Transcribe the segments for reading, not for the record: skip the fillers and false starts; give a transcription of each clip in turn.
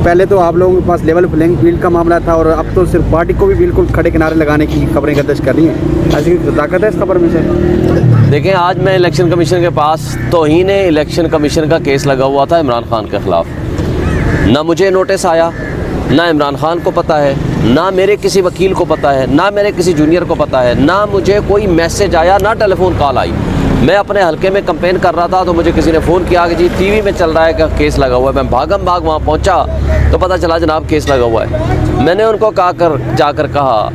پہلے تو آپ لوگوں کے پاس لیول پلینگ فیلڈ کا معاملہ تھا اور اب تو صرف پارٹی کو بھی بالکل کھڑے کنارے لگانے کی خبریں گردش کر رہی ہیں، ایسی طاقت ہے اس خبر میں سے؟ دیکھیں، آج میں الیکشن کمیشن کے پاس توہین الیکشن کمیشن کا کیس لگا ہوا تھا عمران خان کے خلاف. نہ مجھے نوٹس آیا، نہ عمران خان کو پتہ ہے، نہ میرے کسی وکیل کو پتہ ہے، نہ میرے کسی جونیئر کو پتہ ہے، نہ مجھے کوئی میسج آیا، نہ ٹیلی فون کال آئی. میں اپنے حلقے میں کمپین کر رہا تھا تو مجھے کسی نے فون کیا کہ جی ٹی وی میں چل رہا ہے کہ کیس لگا ہوا ہے. میں بھاگم بھاگ وہاں پہنچا تو پتہ چلا جناب کیس لگا ہوا ہے. میں نے ان کو جا کر کہا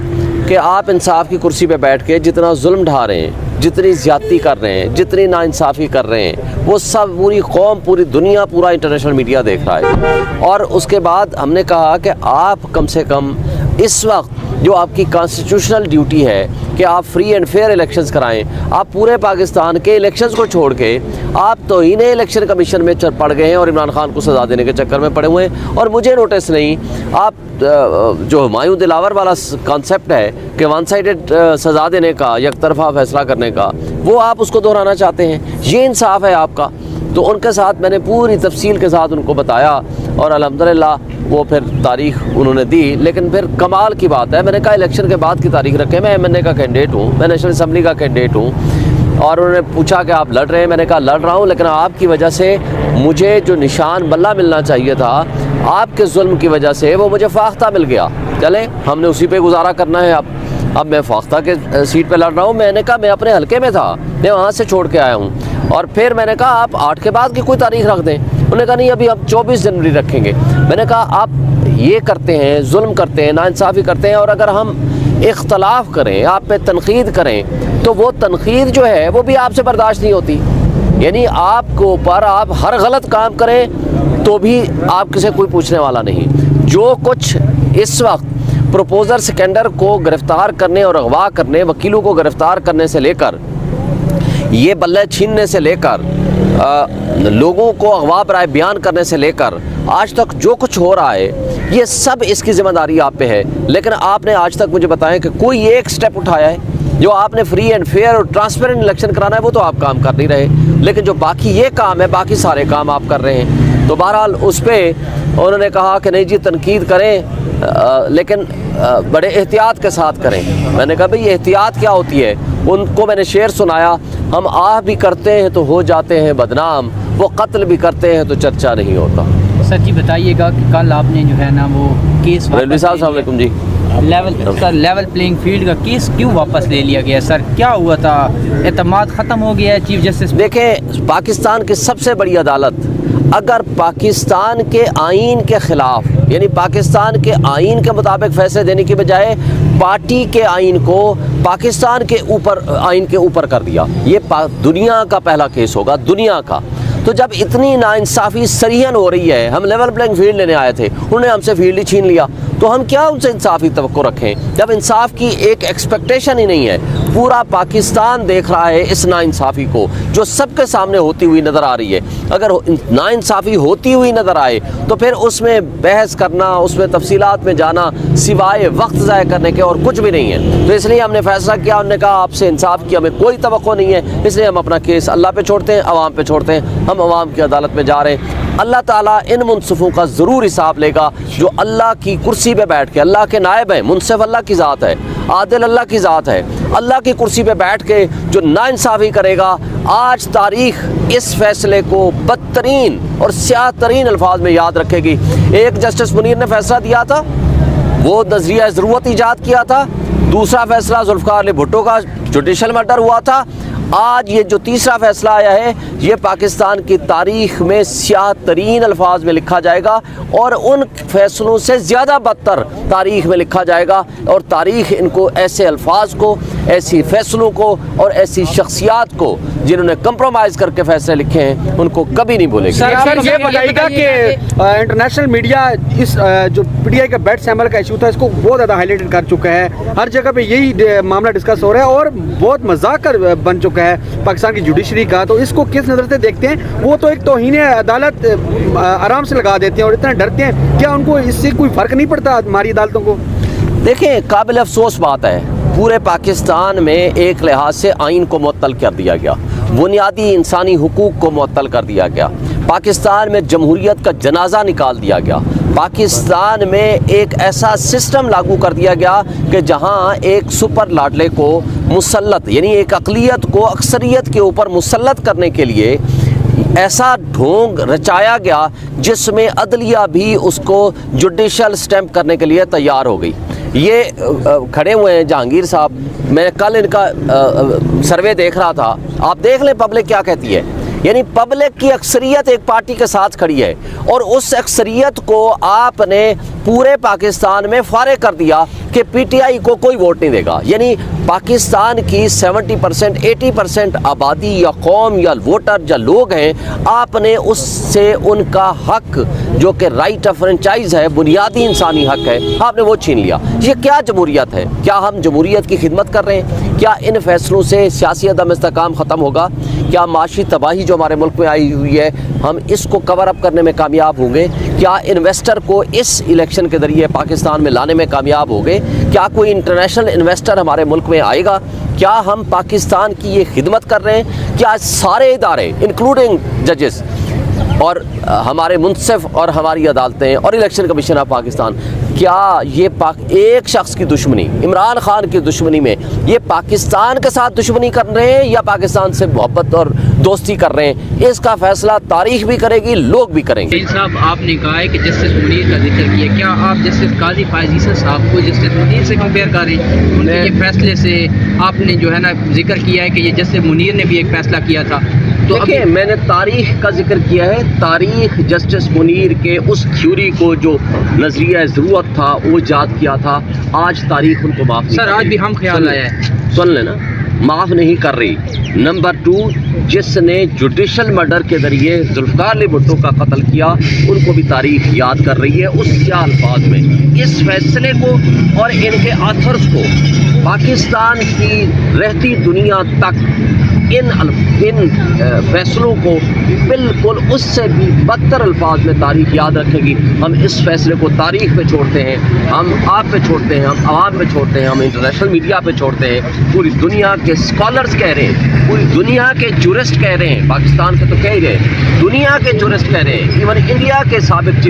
کہ آپ انصاف کی کرسی پہ بیٹھ کے جتنا ظلم ڈھا رہے ہیں، جتنی زیادتی کر رہے ہیں، جتنی ناانصافی کر رہے ہیں، وہ سب پوری قوم، پوری دنیا، پورا انٹرنیشنل میڈیا دیکھ رہا ہے. اور اس کے بعد ہم نے کہا کہ آپ کم سے کم اس وقت جو آپ کی کانسٹیٹیوشنل ڈیوٹی ہے کہ آپ فری اینڈ فیئر الیکشنز کرائیں، آپ پورے پاکستان کے الیکشنز کو چھوڑ کے آپ توہین الیکشن کمیشن میں پڑ گئے ہیں اور عمران خان کو سزا دینے کے چکر میں پڑے ہوئے ہیں. اور مجھے نوٹس نہیں. آپ جو ہمایوں دلاور والا کانسیپٹ ہے کہ ون سائیڈڈ سزا دینے کا، یک طرفہ فیصلہ کرنے کا، وہ آپ اس کو دہرانا چاہتے ہیں. یہ انصاف ہے آپ کا؟ تو ان کے ساتھ میں نے پوری تفصیل کے ساتھ ان کو بتایا اور الحمدللہ وہ پھر تاریخ انہوں نے دی. لیکن پھر کمال کی بات ہے، میں نے کہا الیکشن کے بعد کی تاریخ رکھیں. میں MNA کا کینڈیڈیٹ ہوں، میں نیشنل اسمبلی کا کینڈیڈیٹ ہوں. اور انہوں نے پوچھا کہ آپ لڑ رہے ہیں؟ میں نے کہا لڑ رہا ہوں، لیکن آپ کی وجہ سے مجھے جو نشان بلہ ملنا چاہیے تھا، آپ کے ظلم کی وجہ سے وہ مجھے فاختہ مل گیا. چلیں ہم نے اسی پہ گزارا کرنا ہے. اب میں فاختہ کے سیٹ پہ لڑ رہا ہوں. میں نے کہا میں اپنے حلقے میں تھا، میں وہاں سے چھوڑ کے آیا ہوں. اور پھر میں نے کہا آپ 8 کے بعد کی کوئی تاریخ رکھ دیں. انہوں نے کہا نہیں، ابھی ہم 24 جنوری رکھیں گے. میں نے کہا آپ یہ کرتے ہیں، ظلم کرتے ہیں، ناانصافی کرتے ہیں، اور اگر ہم اختلاف کریں، آپ پہ تنقید کریں، تو وہ تنقید جو ہے وہ بھی آپ سے برداشت نہیں ہوتی. یعنی آپ کے اوپر آپ ہر غلط کام کریں تو بھی آپ کسی کوئی پوچھنے والا نہیں. جو کچھ اس وقت پروپوزر سکینڈر کو گرفتار کرنے اور اغوا کرنے، وکیلوں کو گرفتار کرنے سے لے کر، یہ بلے چھیننے سے لے کر، لوگوں کو اغوا برائے بیان کرنے سے لے کر آج تک جو کچھ ہو رہا ہے، یہ سب اس کی ذمہ داری آپ پہ ہے. لیکن آپ نے آج تک مجھے بتائیں کہ کوئی ایک سٹیپ اٹھایا ہے جو آپ نے فری اینڈ فیئر اور ٹرانسپیرنٹ الیکشن کرانا ہے؟ وہ تو آپ کام کر نہیں رہے. لیکن جو باقی یہ کام ہے، باقی سارے کام آپ کر رہے ہیں. تو بہرحال اس پہ انہوں نے کہا کہ نہیں جی تنقید کریں، لیکن بڑے احتیاط کے ساتھ کریں. میں نے کہا بھئی احتیاط کیا ہوتی ہے؟ ان کو میں نے شعر سنایا، ہم آہ بھی کرتے ہیں تو ہو جاتے ہیں بدنام، وہ قتل بھی کرتے ہیں تو چرچا نہیں ہوتا. سر جی بتائیے گا کہ کل آپ نے جو ہے نا وہ کیس ریلوی صاحب السلام علیکم جی، لیول پلینگ فیلڈ کا کیس کیوں واپس لے لیا گیا سر؟ کیا ہوا تھا؟ اعتماد ختم ہو گیا ہے چیف جسٹس؟ دیکھیں، پاکستان کی سب سے بڑی عدالت اگر پاکستان کے آئین کے خلاف، یعنی پاکستان کے آئین کے مطابق فیصلے دینے کی بجائے پارٹی کے آئین کو پاکستان کے اوپر، آئین کے اوپر کر دیا، یہ دنیا کا پہلا کیس ہوگا، دنیا کا. تو جب اتنی ناانصافی صریحاً ہو رہی ہے، ہم لیول پلینگ فیلڈ لینے آئے تھے، انہوں نے ہم سے فیلڈ ہی چھین لیا، تو ہم کیا ان سے انصافی توقع رکھیں جب انصاف کی ایک ایکسپیکٹیشن ہی نہیں ہے؟ پورا پاکستان دیکھ رہا ہے اس ناانصافی کو جو سب کے سامنے ہوتی ہوئی نظر آ رہی ہے. اگر ناانصافی ہوتی ہوئی نظر آئے تو پھر اس میں بحث کرنا، اس میں تفصیلات میں جانا سوائے وقت ضائع کرنے کے اور کچھ بھی نہیں ہے. تو اس لیے ہم نے فیصلہ کیا، انہوں نے کہا آپ سے انصاف کی ہمیں کوئی توقع نہیں ہے، اس لیے ہم اپنا کیس اللہ پہ چھوڑتے ہیں، عوام پہ چھوڑتے ہیں. ہم عوام کی عدالت میں جا رہے ہیں. اللہ تعالیٰ ان منصفوں کا ضرور حساب لے گا جو اللہ کی کرسی پہ بیٹھ کے، اللہ کے نائب ہیں، منصف اللہ کی ذات ہے، عادل اللہ کی ذات ہے، اللہ کی کرسی پہ بیٹھ کے جو ناانصافی کرے گا، آج تاریخ اس فیصلے کو بدترین اور سیاہ ترین الفاظ میں یاد رکھے گی. ایک جسٹس منیر نے فیصلہ دیا تھا، وہ نظریہ ضرورت ایجاد کیا تھا. دوسرا فیصلہ ذوالفقار علی بھٹو کا جوڈیشل مرڈر ہوا تھا. آج یہ جو تیسرا فیصلہ آیا ہے، یہ پاکستان کی تاریخ میں سیاہ ترین الفاظ میں لکھا جائے گا، اور ان فیصلوں سے زیادہ بدتر تاریخ میں لکھا جائے گا. اور تاریخ ان کو، ایسے الفاظ کو، ایسی فیصلوں کو اور ایسی شخصیات کو جنہوں نے کمپرومائز کر کے فیصلے لکھے ہیں، ان کو کبھی نہیں بھولے گی. سر یہ بتائیے گا کہ انٹرنیشنل میڈیا اس جو PTI کا بیٹ سیمبل کا ایشو تھا، اس کو بہت زیادہ ہائی لائٹ کر چکا ہے. ہر جگہ پہ یہی معاملہ ڈسکس ہو رہا ہے اور بہت مذاق بن چکا ہے پاکستان کی جوڈیشری کا. تو اس کو کس نظر سے دیکھتے ہیں؟ وہ تو ایک توہین عدالت آرام سے لگا دیتے ہیں اور اتنا ڈرتے ہیں، کیا ان کو اس سے کوئی فرق نہیں پڑتا ہماری عدالتوں کو؟ دیکھیں، قابل افسوس بات ہے، پورے پاکستان میں ایک لحاظ سے آئین کو معطل کر دیا گیا، بنیادی انسانی حقوق کو معطل کر دیا گیا، پاکستان میں جمہوریت کا جنازہ نکال دیا گیا، پاکستان میں ایک ایسا سسٹم لاگو کر دیا گیا کہ جہاں ایک سپر لاڈلے کو مسلط، یعنی ایک اقلیت کو اکثریت کے اوپر مسلط کرنے کے لیے ایسا ڈھونگ رچایا گیا جس میں عدلیہ بھی اس کو جوڈیشل سٹیمپ کرنے کے لیے تیار ہو گئی۔ یہ کھڑے ہوئے ہیں جہانگیر صاحب، میں کل ان کا سروے دیکھ رہا تھا، آپ دیکھ لیں پبلک کیا کہتی ہے، یعنی پبلک کی اکثریت ایک پارٹی کے ساتھ کھڑی ہے اور اس اکثریت کو آپ نے پورے پاکستان میں فارغ کر دیا کہ پی ٹی آئی کو کوئی ووٹ نہیں دے گا۔ یعنی پاکستان کی 70% 80% آبادی یا قوم یا ووٹر یا لوگ ہیں، آپ نے اس سے ان کا حق جو کہ رائٹ آف فرنچائز ہے، بنیادی انسانی حق ہے، آپ نے وہ چھین لیا۔ یہ کیا جمہوریت ہے؟ کیا ہم جمہوریت کی خدمت کر رہے ہیں؟ کیا ان فیصلوں سے سیاسی عدم استحکام ختم ہوگا؟ کیا معاشی تباہی جو ہمارے ملک میں آئی ہوئی ہے ہم اس کو کور اپ کرنے میں کامیاب ہوں گے؟ کیا انویسٹر کو اس الیکشن کے ذریعے پاکستان میں لانے میں کامیاب ہوں گے؟ کیا کوئی انٹرنیشنل انویسٹر ہمارے ملک میں آئے گا؟ کیا ہم پاکستان کی یہ خدمت کر رہے ہیں؟ کیا سارے ادارے انکلوڈنگ ججز اور ہمارے منصف اور ہماری عدالتیں اور الیکشن کمیشن آف پاکستان، کیا یہ ایک شخص کی دشمنی، عمران خان کی دشمنی میں یہ پاکستان کے ساتھ دشمنی کر رہے ہیں یا پاکستان سے محبت اور دوستی کر رہے ہیں؟ اس کا فیصلہ تاریخ بھی کرے گی، لوگ بھی کریں گے۔ صاحب آپ نے کہا ہے کہ جسٹس منیر کا ذکر کیا، کیا آپ جسٹس قاضی فائز عیسی صاحب کو جسٹس منیر سے کمپیئر کر رہے ہیں؟ ان کے یہ فیصلے سے آپ نے جو ہے نا ذکر کیا ہے کہ یہ جسٹس منیر نے بھی ایک فیصلہ کیا تھا، تو دیکھیں میں نے تاریخ کا ذکر کیا ہے، تاریخ جسٹس منیر کے اس تھیوری کو جو نظریہ ضرورت تھا وہ ایجاد کیا تھا، آج تاریخ ان کو معاف نہیں سر آج بھی ہم خیال آیا ہے، سن لینا، معاف نہیں کر رہی۔ نمبر 2، جس نے جوڈیشل مرڈر کے ذریعے ذوالفقار علی بھٹو کا قتل کیا ان کو بھی تاریخ یاد کر رہی ہے اس کیا الفاظ میں۔ اس فیصلے کو اور ان کے آتھرز کو پاکستان کی رہتی دنیا تک ان فیصلوں کو بالکل اس سے بھی بدتر الفاظ میں تاریخ یاد رکھے گی۔ ہم اس فیصلے کو تاریخ پہ چھوڑتے ہیں، ہم آپ پہ چھوڑتے ہیں، ہم عوام پہ چھوڑتے ہیں، ہم انٹرنیشنل میڈیا پہ چھوڑتے ہیں، پوری دنیا کے اسکالرز کہہ رہے ہیں، پوری دنیا کے جورسٹ کہہ رہے ہیں، پاکستان کے تو کہہ رہے ہیں، دنیا کے جورسٹ کہہ رہے ہیں، ایون انڈیا کے سابق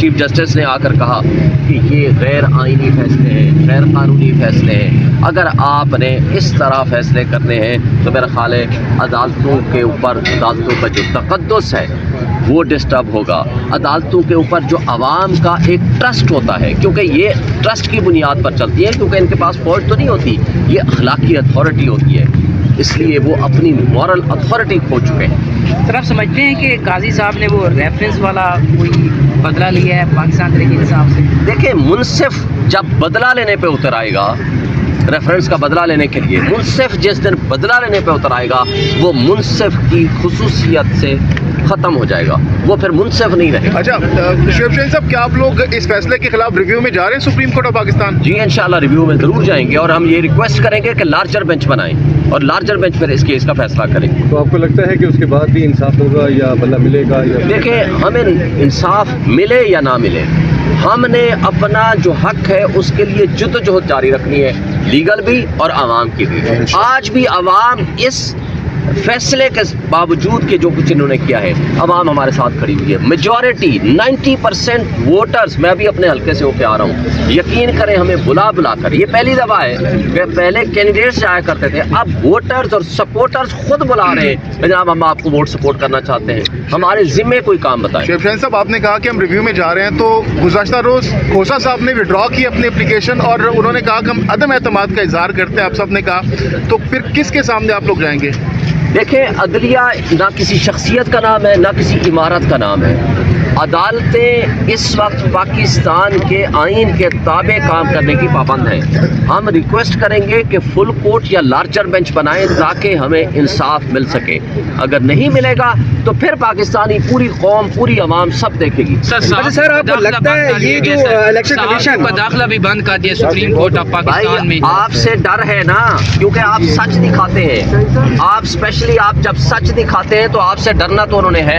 چیف جسٹس نے آ کر کہا کہ یہ غیر آئینی فیصلے ہیں، غیر قانونی فیصلے ہیں۔ اگر آپ نے اس طرح فیصلے کرنے ہیں تو میرا خیال ہے عدالتوں کے اوپر، عدالتوں کا جو تقدس ہے وہ ڈسٹرب ہوگا، عدالتوں کے اوپر جو عوام کا ایک ٹرسٹ ہوتا ہے، کیونکہ یہ ٹرسٹ کی بنیاد پر چلتی ہے، کیونکہ ان کے پاس فوج تو نہیں ہوتی، یہ اخلاقی اتھارٹی ہوتی ہے، اس لیے وہ اپنی مورل اتھارٹی کھو چکے ہیں۔ سر آپ سمجھتے ہیں کہ قاضی صاحب نے وہ ریفرنس والا کوئی بدلہ لیا ہے پاکستان تحریک انصاف سے؟ دیکھیں منصف جب بدلہ لینے پہ اتر آئے گا، ریفرنس کا بدلہ لینے کے لیے، منصف جس دن بدلہ لینے پہ اتر آئے گا وہ منصف کی خصوصیت سے ختم ہو جائے گا، وہ پھر منصف نہیں رہے گا۔ اچھا شعیب شاہین صاحب، کیا آپ لوگ اس فیصلے کے خلاف ریویو میں جا رہے ہیں سپریم کورٹ آف پاکستان؟ جی انشاءاللہ ریویو میں ضرور جائیں گے اور ہم یہ ریکویسٹ کریں گے کہ لارجر بینچ بنائیں اور لارجر بینچ پر اس کیس کا فیصلہ کریں گے۔ تو آپ کو لگتا ہے کہ اس کے بعد بھی انصاف ہوگا یا بدلہ ملے گا یا؟ دیکھیں ہمیں انصاف ملے یا نہ ملے، ہم نے اپنا جو حق ہے اس کے لیے جدوجہد جاری رکھنی ہے، لیگل بھی اور عوام کی بھی۔ آج بھی عوام اس فیصلے کے باوجود کہ جو کچھ انہوں نے کیا ہے، عوام ہمارے ساتھ کھڑی ہوئی ہے، میجورٹی 90% ووٹرز، میں بھی اپنے حلقے سے ہو کے آ رہا ہوں، یقین کریں ہمیں بلا کر، یہ پہلی دفعہ ہے کہ پہلے کینڈیڈیٹس جایا کرتے تھے، اب ووٹرز اور سپورٹرز خود بلا رہے ہیں کہ جناب ہم آپ کو ووٹ سپورٹ کرنا چاہتے ہیں، ہمارے ذمے کوئی کام بتائیں۔ شعیب شاہین صاحب، آپ نے کہا کہ ہم ریویو میں جا رہے ہیں، تو گزشتہ روز کھوسا صاحب نے وڈرا کی اپنی اپلیکیشن اور انہوں نے کہا کہ ہم عدم اعتماد کا اظہار کرتے ہیں، آپ سب نے کہا، تو پھر کس کے سامنے آپ لوگ جائیں گے؟ دیکھیں عدلیہ نہ کسی شخصیت کا نام ہے نہ کسی عمارت کا نام ہے، عدالتیں اس وقت پاکستان کے آئین کے تابع کام کرنے کی پابند ہیں۔ ہم ریکویسٹ کریں گے کہ فل کورٹ یا لارجر بینچ بنائیں تاکہ ہمیں انصاف مل سکے، اگر نہیں ملے گا تو پھر پاکستانی پوری قوم، پوری عوام سب دیکھے گی۔ سر آپ کو لگتا ہے یہ جو الیکشن کمیشن کا داخلہ بھی بند کر دیا سپریم کورٹ آف پاکستان میں؟ بھائی آپ سے ڈر ہے نا، کیونکہ آپ سچ دکھاتے ہیں، آپ اسپیشلی آپ جب سچ دکھاتے ہیں تو آپ سے ڈرنا تو انہوں نے ہے۔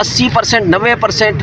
80% 90%